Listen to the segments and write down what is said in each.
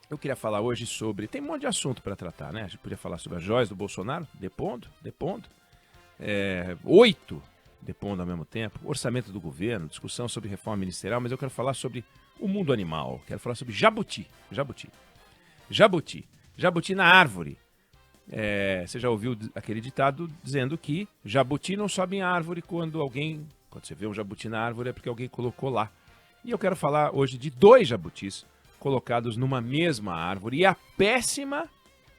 Eu queria falar hoje sobre... Tem um monte de assunto para tratar, né? A gente podia falar sobre as joias do Bolsonaro, depondo. 8 depondo ao mesmo tempo. Orçamento do governo, discussão sobre reforma ministerial, mas eu quero falar sobre o mundo animal. Quero falar sobre jabuti. Jabuti na árvore. Você já ouviu aquele ditado dizendo que jabuti não sobe em árvore quando você vê um jabuti na árvore é porque alguém colocou lá. E eu quero falar hoje de 2 jabutis colocados numa mesma árvore e a péssima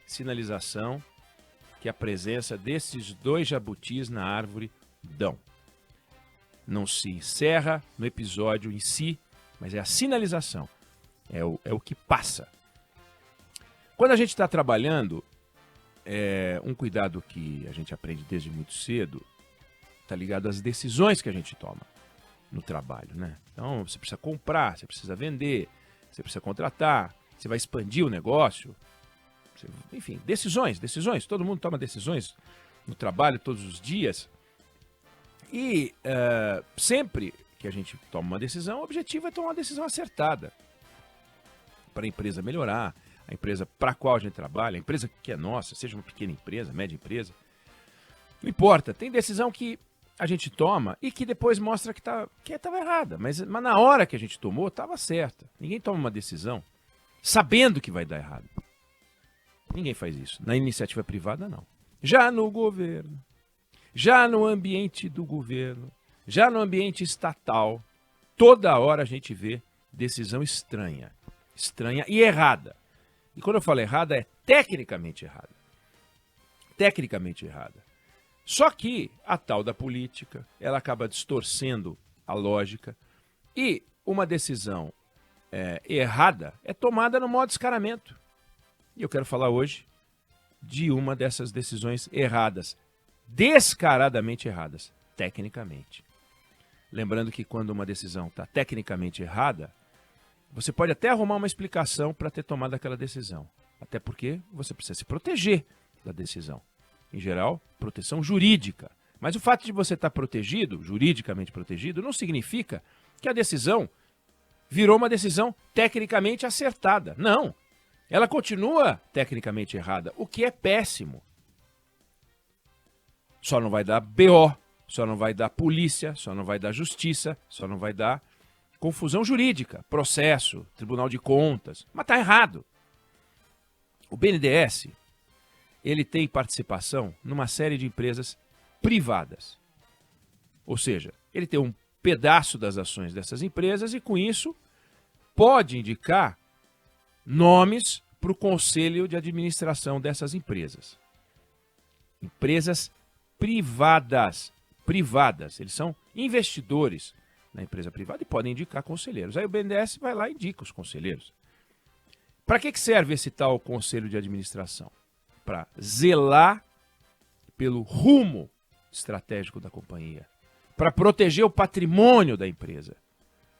sinalização que a presença desses 2 jabutis na árvore dão. Não se encerra no episódio em si, mas é a sinalização, é o que passa. Quando a gente está trabalhando, um cuidado que a gente aprende desde muito cedo está ligado às decisões que a gente toma no trabalho, né? Então, você precisa comprar, você precisa vender, você precisa contratar, você vai expandir o negócio. Enfim, decisões. Todo mundo toma decisões no trabalho todos os dias. E sempre que a gente toma uma decisão, o objetivo é tomar uma decisão acertada para a empresa melhorar, a empresa para a qual a gente trabalha, a empresa que é nossa, seja uma pequena empresa, média empresa. Não importa, tem decisão que a gente toma e que depois mostra que estava errada, mas na hora que a gente tomou, estava certa. Ninguém toma uma decisão sabendo que vai dar errado. Ninguém faz isso. Na iniciativa privada, não. Já no governo, já no ambiente do governo, já no ambiente estatal, toda hora a gente vê decisão estranha e errada. E quando eu falo errada, é tecnicamente errada. Tecnicamente errada. Só que a tal da política, ela acaba distorcendo a lógica e uma decisão errada é tomada no modo descaramento. E eu quero falar hoje de uma dessas decisões erradas, descaradamente erradas, tecnicamente. Lembrando que quando uma decisão está tecnicamente errada, você pode até arrumar uma explicação para ter tomado aquela decisão. Até porque você precisa se proteger da decisão. Em geral, proteção jurídica. Mas o fato de você estar protegido, juridicamente protegido, não significa que a decisão virou uma decisão tecnicamente acertada. Não. Ela continua tecnicamente errada, o que é péssimo. Só não vai dar BO, só não vai dar polícia, só não vai dar justiça, só não vai dar confusão jurídica, processo, Tribunal de Contas. Mas está errado. O BNDES, ele tem participação numa série de empresas privadas. Ou seja, ele tem um pedaço das ações dessas empresas e, com isso, pode indicar nomes para o conselho de administração dessas empresas. Empresas privadas. Eles são investidores na empresa privada e podem indicar conselheiros. Aí o BNDES vai lá e indica os conselheiros. Para que serve esse tal conselho de administração? Para zelar pelo rumo estratégico da companhia, para proteger o patrimônio da empresa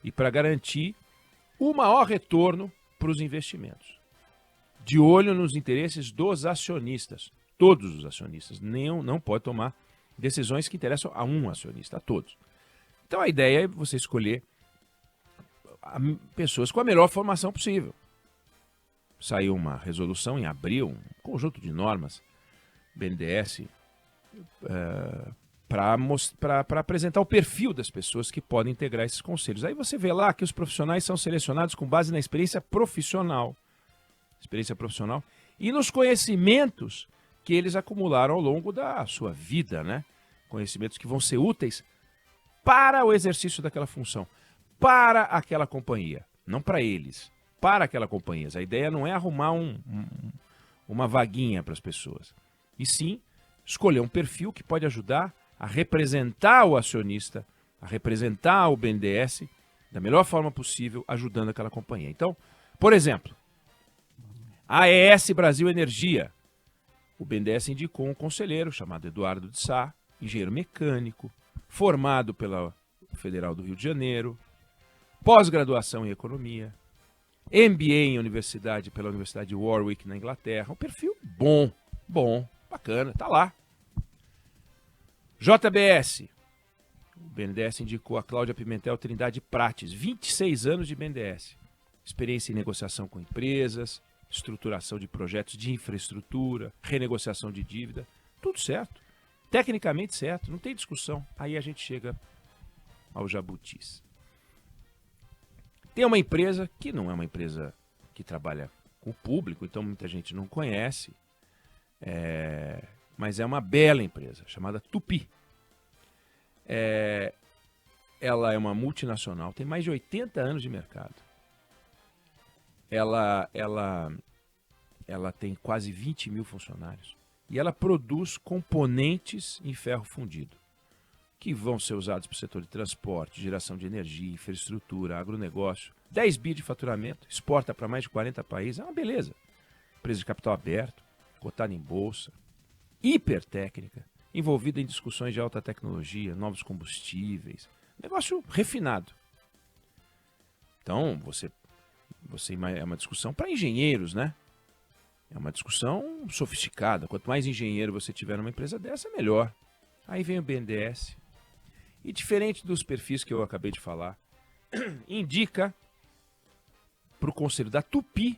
e para garantir o maior retorno para os investimentos. De olho nos interesses dos acionistas, todos os acionistas. Não pode tomar decisões que interessam a um acionista, a todos. Então a ideia é você escolher pessoas com a melhor formação possível. Saiu uma resolução em abril, um conjunto de normas, BNDES, para apresentar o perfil das pessoas que podem integrar esses conselhos. Aí você vê lá que os profissionais são selecionados com base na experiência profissional e nos conhecimentos que eles acumularam ao longo da sua vida, né? Conhecimentos que vão ser úteis para o exercício daquela função, para aquela companhia, não para eles. Para aquela companhia. A ideia não é arrumar uma vaguinha para as pessoas, e sim escolher um perfil que pode ajudar a representar o acionista, a representar o BNDES da melhor forma possível, ajudando aquela companhia. Então, por exemplo, a AES Brasil Energia. O BNDES indicou um conselheiro chamado Eduardo de Sá, engenheiro mecânico, formado pela Federal do Rio de Janeiro, pós-graduação em economia, MBA pela Universidade de Warwick, na Inglaterra. Um perfil bom, bacana, tá lá. JBS. O BNDES indicou a Cláudia Pimentel Trindade Prates, 26 anos de BNDES. experiência em negociação com empresas, estruturação de projetos de infraestrutura, renegociação de dívida, tudo certo. Tecnicamente certo, não tem discussão. Aí a gente chega ao Jabutis. Tem uma empresa que não é uma empresa que trabalha com o público, então muita gente não conhece, mas é uma bela empresa, chamada Tupy. Ela é uma multinacional, tem mais de 80 anos de mercado. Ela tem quase 20 mil funcionários e ela produz componentes em ferro fundido que vão ser usados para o setor de transporte, geração de energia, infraestrutura, agronegócio. 10 bi de faturamento, exporta para mais de 40 países, é uma beleza. Empresa de capital aberto, cotada em bolsa, hiper técnica, envolvida em discussões de alta tecnologia, novos combustíveis, negócio refinado. Então, é uma discussão para engenheiros, né? É uma discussão sofisticada. Quanto mais engenheiro você tiver numa empresa dessa, melhor. Aí vem o BNDES. E diferente dos perfis que eu acabei de falar, indica para o conselho da Tupy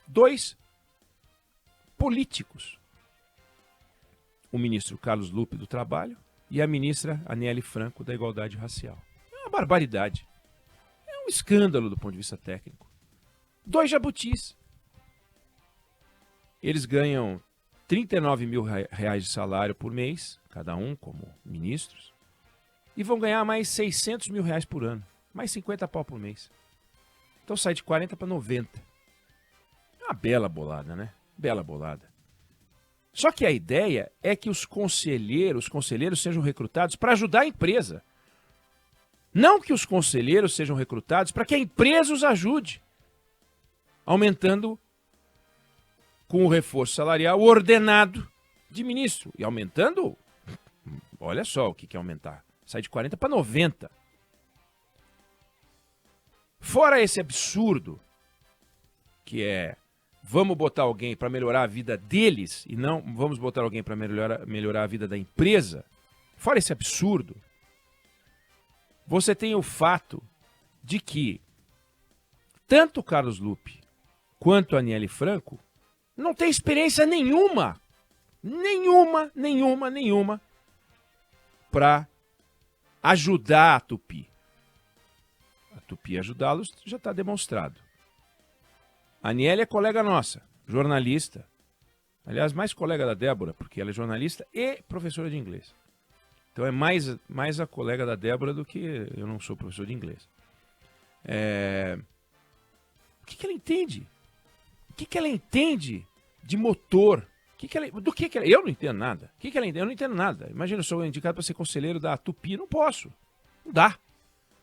2 políticos. O ministro Carlos Lupe do Trabalho e a ministra Aniele Franco da Igualdade Racial. É uma barbaridade. É um escândalo do ponto de vista técnico. 2 jabutis. Eles ganham 39 mil reais de salário por mês, cada um como ministros, e vão ganhar mais 600 mil reais por ano, mais 50 pau por mês. Então sai de 40 para 90. É uma bela bolada, né? Bela bolada. Só que a ideia é que os conselheiros sejam recrutados para ajudar a empresa. Não que os conselheiros sejam recrutados para que a empresa os ajude, aumentando com o reforço salarial ordenado de ministro. E aumentando, olha só o que é aumentar. Sai de 40 para 90. Fora esse absurdo, que é vamos botar alguém para melhorar a vida deles e não vamos botar alguém para melhorar a vida da empresa. Fora esse absurdo, você tem o fato de que tanto o Carlos Lupe quanto a Aniele Franco não tem experiência nenhuma para ajudar a Tupy. A Tupy ajudá-los já está demonstrado. A Aniele é colega nossa, jornalista. Aliás, mais colega da Débora, porque ela é jornalista e professora de inglês. Então é mais a colega da Débora do que eu não sou professor de inglês. O que ela entende? O que ela entende de motor? Eu não entendo nada. O que ela entende? Eu não entendo nada. Imagina, eu sou indicado para ser conselheiro da Tupy. Não posso. Não dá.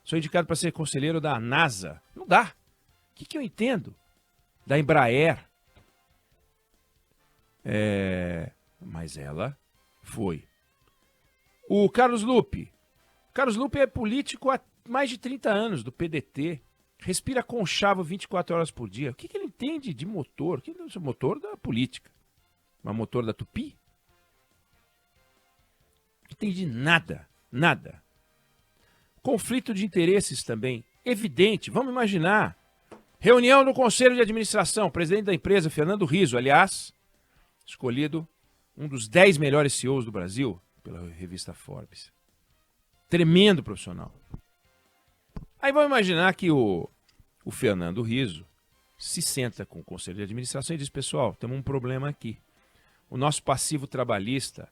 Sou indicado para ser conselheiro da NASA. Não dá. O que eu entendo? Da Embraer. Mas ela foi. O Carlos Lupe. Carlos Lupe é político há mais de 30 anos, do PDT. Respira conchavo 24 horas por dia. O que ele entende de motor? O que é o motor da política? Mas motor da Tupy? Não entende nada. Nada. Conflito de interesses também. Evidente. Vamos imaginar. Reunião no Conselho de Administração. Presidente da empresa, Fernando Rizzo, aliás, escolhido um dos 10 melhores CEOs do Brasil pela revista Forbes. Tremendo profissional. Aí vamos imaginar que o Fernando Rizzo se senta com o Conselho de Administração e diz: pessoal, temos um problema aqui. O nosso passivo trabalhista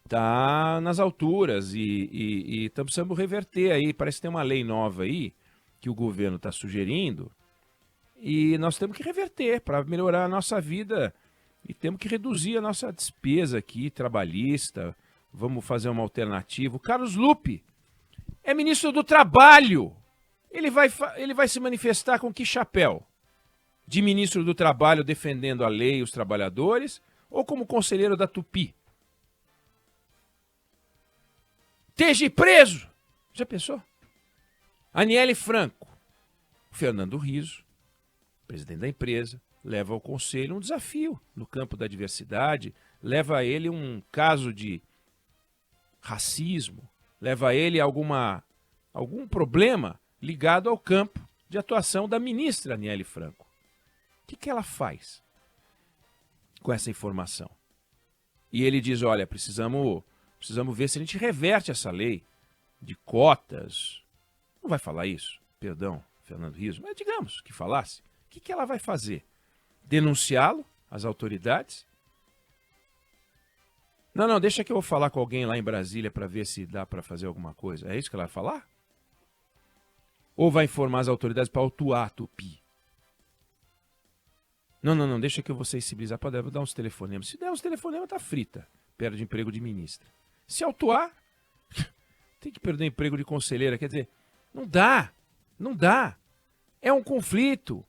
está nas alturas e estamos precisando reverter aí. Parece que tem uma lei nova aí que o governo está sugerindo e nós temos que reverter para melhorar a nossa vida e temos que reduzir a nossa despesa aqui trabalhista. Vamos fazer uma alternativa. O Carlos Lupe é ministro do Trabalho. Ele vai se manifestar com que chapéu? De ministro do Trabalho defendendo a lei e os trabalhadores ou como conselheiro da Tupy? Esteja preso! Já pensou? Aniele Franco. Fernando Rizzo, presidente da empresa, leva ao conselho um desafio no campo da diversidade, leva a ele um caso de racismo, leva a ele algum problema ligado ao campo de atuação da ministra Aniele Franco. O que ela faz com essa informação? E ele diz, olha, precisamos ver se a gente reverte essa lei de cotas. Não vai falar isso, perdão, Fernando Rizzo, mas digamos que falasse. O que ela vai fazer? Denunciá-lo às autoridades? Não, deixa que eu vou falar com alguém lá em Brasília para ver se dá para fazer alguma coisa. É isso que ela vai falar? Ou vai informar as autoridades para autuar a Tupi? Não, deixa que eu vou sensibilizar. Pode dar uns telefonemas. Se der uns telefonemas, tá frita. Perde emprego de ministra. Se autuar, tem que perder emprego de conselheira. Quer dizer, não dá. É um conflito.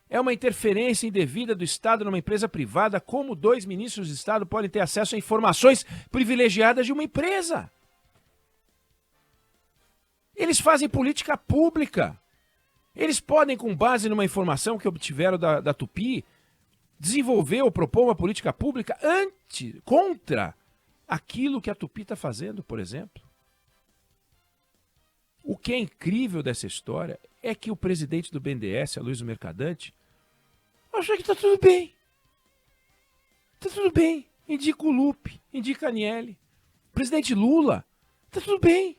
É uma interferência indevida do Estado numa empresa privada. Como 2 ministros de Estado podem ter acesso a informações privilegiadas de uma empresa? Eles fazem política pública. Eles podem, com base numa informação que obtiveram da Tupi, desenvolver ou propor uma política pública contra aquilo que a Tupi está fazendo, por exemplo. O que é incrível dessa história é que o presidente do BNDES, Aloysio Mercadante, acha que está tudo bem. Está tudo bem. Indica o Lupe, indica a Aniele. Presidente Lula, está tudo bem.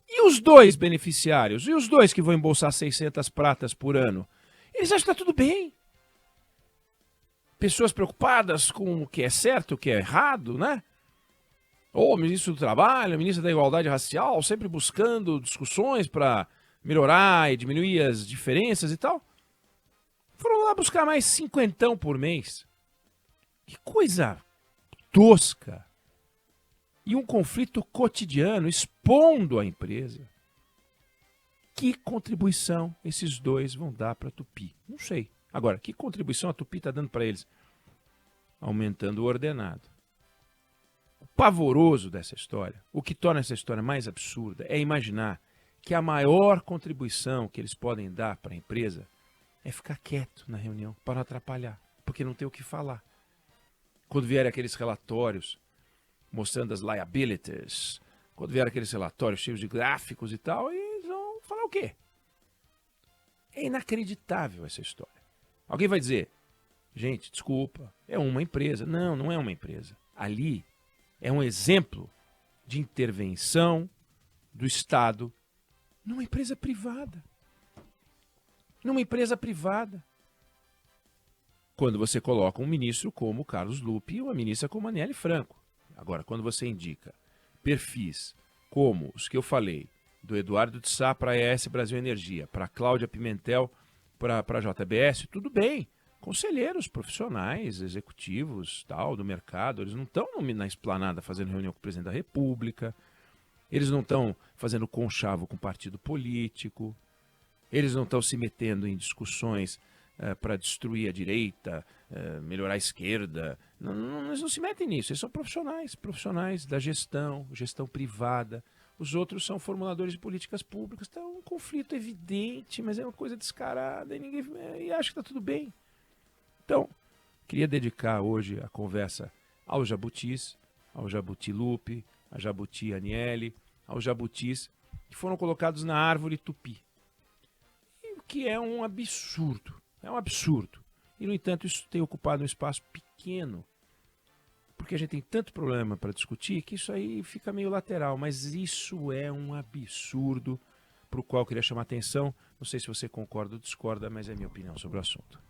E os 2 beneficiários? E os 2 que vão embolsar 600 pratas por ano? Eles acham que está tudo bem. Pessoas preocupadas com o que é certo, o que é errado, né? Ou o ministro do Trabalho, a ministra da Igualdade Racial, sempre buscando discussões para melhorar e diminuir as diferenças e tal. Foram lá buscar mais 50 por mês. Que coisa tosca. E um conflito cotidiano expondo a empresa. Que contribuição esses 2 vão dar para a Tupi? Não sei. Agora, que contribuição a Tupi está dando para eles? Aumentando o ordenado. O pavoroso dessa história, o que torna essa história mais absurda, é imaginar que a maior contribuição que eles podem dar para a empresa é ficar quieto na reunião, para não atrapalhar, porque não tem o que falar. Quando vierem aqueles relatórios mostrando as liabilities, quando vierem aqueles relatórios cheios de gráficos e tal, eles vão falar o quê? É inacreditável essa história. Alguém vai dizer, gente, desculpa, é uma empresa. Não, não é uma empresa. Ali é um exemplo de intervenção do Estado numa empresa privada. Numa empresa privada. Quando você coloca um ministro como Carlos Lupe e uma ministra como Aniele Franco. Agora, quando você indica perfis como os que eu falei, do Eduardo de Sá para a ES Brasil Energia, para a Cláudia Pimentel para a JBS, tudo bem. Conselheiros profissionais, executivos, tal, do mercado, eles não estão na esplanada fazendo reunião com o presidente da República, eles não estão fazendo conchavo com partido político, eles não estão se metendo em discussões para destruir a direita, melhorar a esquerda. Eles não se metem nisso, eles são profissionais da gestão privada. Os outros são formuladores de políticas públicas. Então, é um conflito evidente, mas é uma coisa descarada e ninguém acha que está tudo bem. Então, queria dedicar hoje a conversa aos jabutis, ao Jabuti Lupe, a Jabuti Aniele, aos jabutis que foram colocados na árvore Tupi. O que é um absurdo. É um absurdo. E, no entanto, isso tem ocupado um espaço pequeno, porque a gente tem tanto problema para discutir que isso aí fica meio lateral. Mas isso é um absurdo para o qual eu queria chamar atenção. Não sei se você concorda ou discorda, mas é a minha opinião sobre o assunto.